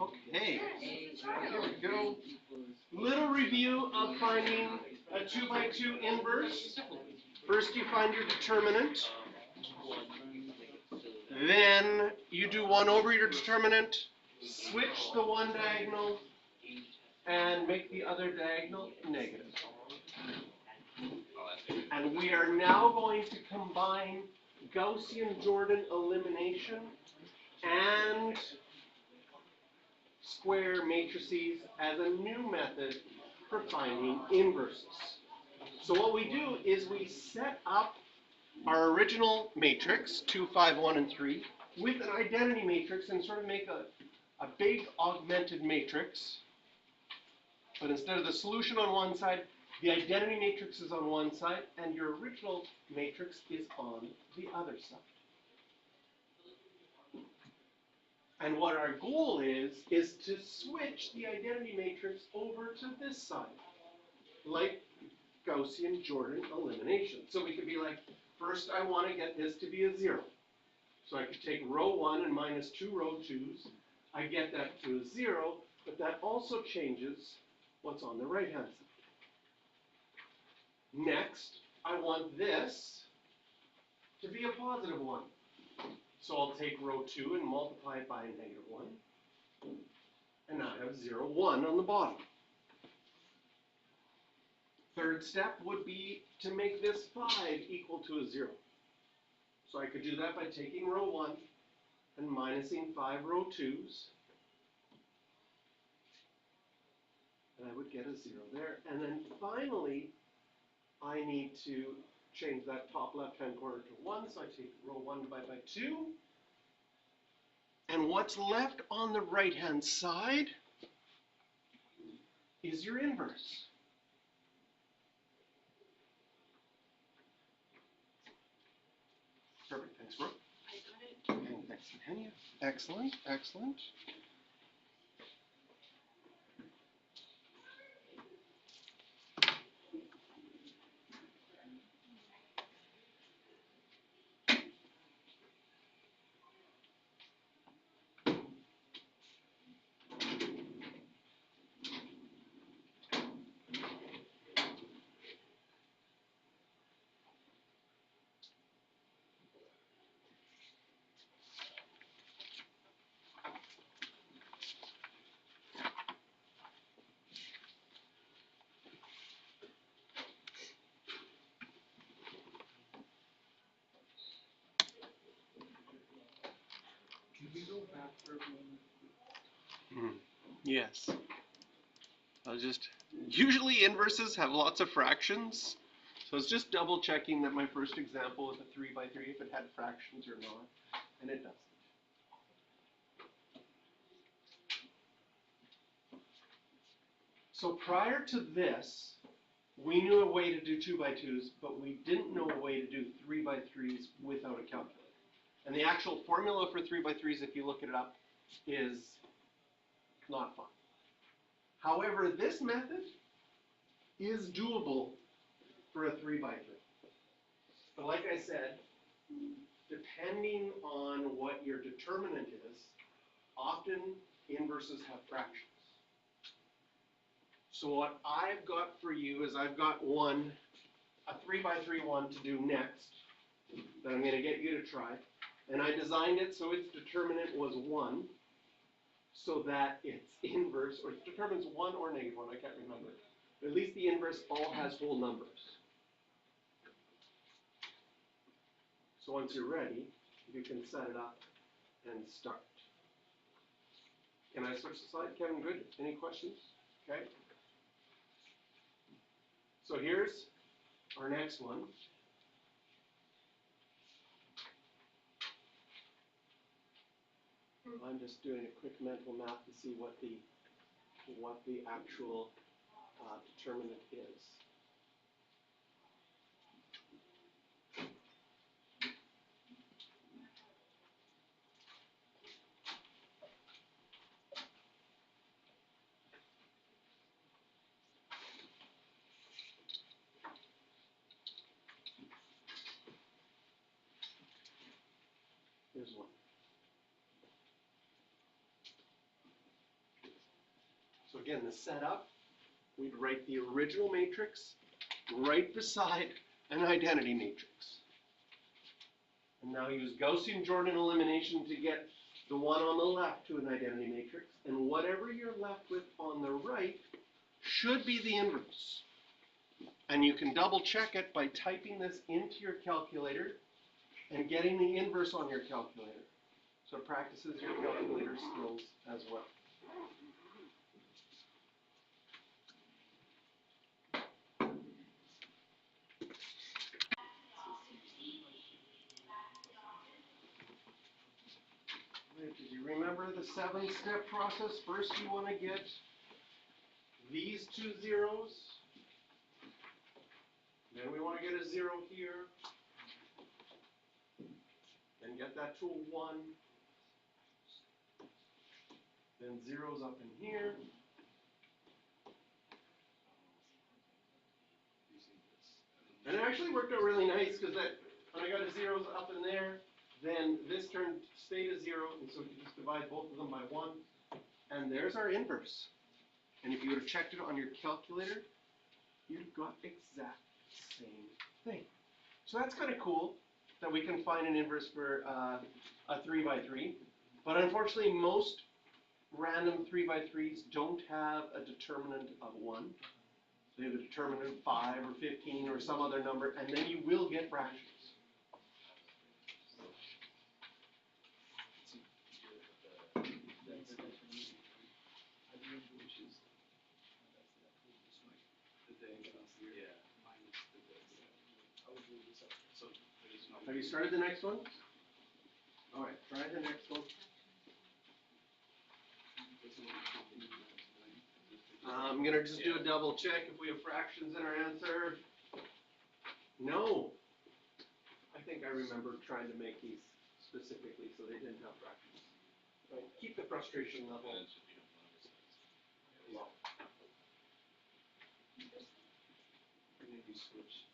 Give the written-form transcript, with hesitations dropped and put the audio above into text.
Okay, here we go. Little review of finding a 2 by 2 inverse. First you find your determinant. Then you do 1 over your determinant, switch the one diagonal, and make the other diagonal negative. And we are now going to combine Gaussian-Jordan elimination and square matrices as a new method for finding inverses. So what we do is we set up our original matrix, 2, 5, 1, and 3, with an identity matrix and sort of make a big augmented matrix. But instead of the solution on one side, the identity matrix is on one side, and your original matrix is on the other side. And what our goal is to switch the identity matrix over to this side, like Gaussian-Jordan elimination. So we could be like, first I want to get this to be a 0. So I could take row 1 and minus 2 row 2's. I get that to a 0, but that also changes what's on the right-hand side. Next, I want this to be a positive 1. So I'll take row 2 and multiply it by a negative 1. And now I have 0, 1 on the bottom. Third step would be to make this 5 equal to a 0. So I could do that by taking row 1 and minusing 5 row 2's. And I would get a 0 there. And then finally, I need to change that top left-hand corner to 1. So I take row 1 divided by 2. And what's left on the right-hand side is your inverse. Perfect. Thanks, Brooke. I got it. And thanks, Tanya. Excellent. Excellent. Yes. Usually inverses have lots of fractions. So I was just double checking that my first example was a 3 by 3, if it had fractions or not. And it doesn't. So prior to this, we knew a way to do 2 by 2's, but we didn't know a way to do 3 by 3's without a calculator. And the actual formula for 3 by 3's, if you look it up, is not fun. However, this method is doable for a 3 by 3. But like I said, depending on what your determinant is, often inverses have fractions. So what I've got for you is I've got a 3 by 3 one to do next that I'm going to get you to try. And I designed it so its determinant was 1, so that its inverse, or it determines 1 or negative 1, I can't remember. But at least the inverse all has whole numbers. So once you're ready, you can set it up and start. Can I switch the slide? Kevin, good? Any questions? Okay. So here's our next one. I'm just doing a quick mental math to see what the actual determinant is. Here's one. So again, the setup, we'd write the original matrix right beside an identity matrix. And now use Gaussian Jordan elimination to get the one on the left to an identity matrix, and whatever you're left with on the right should be the inverse. And you can double check it by typing this into your calculator and getting the inverse on your calculator. So it practices your calculator skills as well. Did you remember the 7-step process? First you want to get these two zeros. Then we want to get a 0 here. Then get that to a 1. Then zeros up in here. And it actually worked out really nice because when I got a zeros up in there, then this stayed a 0, and so you just divide both of them by 1, and there's our inverse. And if you would have checked it on your calculator, you'd got exact same thing. So that's kind of cool that we can find an inverse for a 3 by 3. But unfortunately, most random 3 by 3s don't have a determinant of 1. They have a determinant of 5 or 15 or some other number, and then you will get fractions. Have you started the next one? All right, try the next one. I'm going to just do a double check if we have fractions in our answer. No. I think I remember trying to make these specifically so they didn't have fractions. Right. Keep the frustration level low. Maybe switch.